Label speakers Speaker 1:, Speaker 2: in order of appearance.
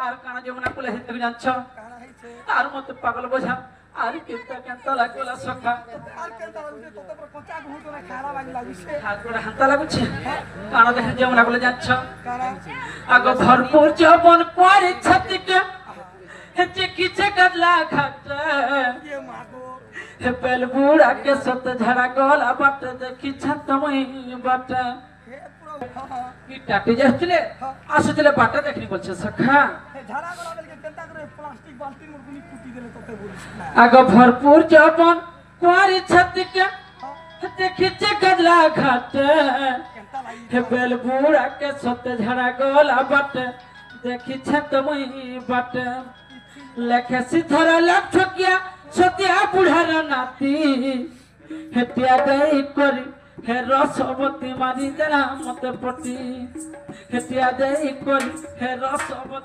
Speaker 1: আর কানা যমুনা কুলে হেতে জানছ আর মতে পাগল বোঝা আর কেনতা লাগলা সখা হাত গোড়া হান্তা লাগুছে কানা দেখে যমুনা কুলে যাচ্ছ আগ ভরপুর যৌবন কোয়ারি ছাতিকে হেচে কিছে কাদলা খাটা हे पेल बूढ़ा के सत झड़ा गला बाट देखी छतमई बाट की टाटी जास्तिले आसुतिले बाट देखनी बोलछे सखा
Speaker 2: झड़ा गला बेल के केनता करे प्लास्टिक बाल्टी में गुली कुटी देले तते बोलिस
Speaker 1: आगो भरपूर जौबन कुआरी छती के देखी छे गदला घाट हे पेल बूढ़ा के सत झड़ा गला बाट देखी छतमई बाट लेखे सिधरा लाख ठकिया सतिया बुढ़ार नाती हेतिया गई करी हे रसवती मारी देला मते पटी हेतिया गई करी हे रसवती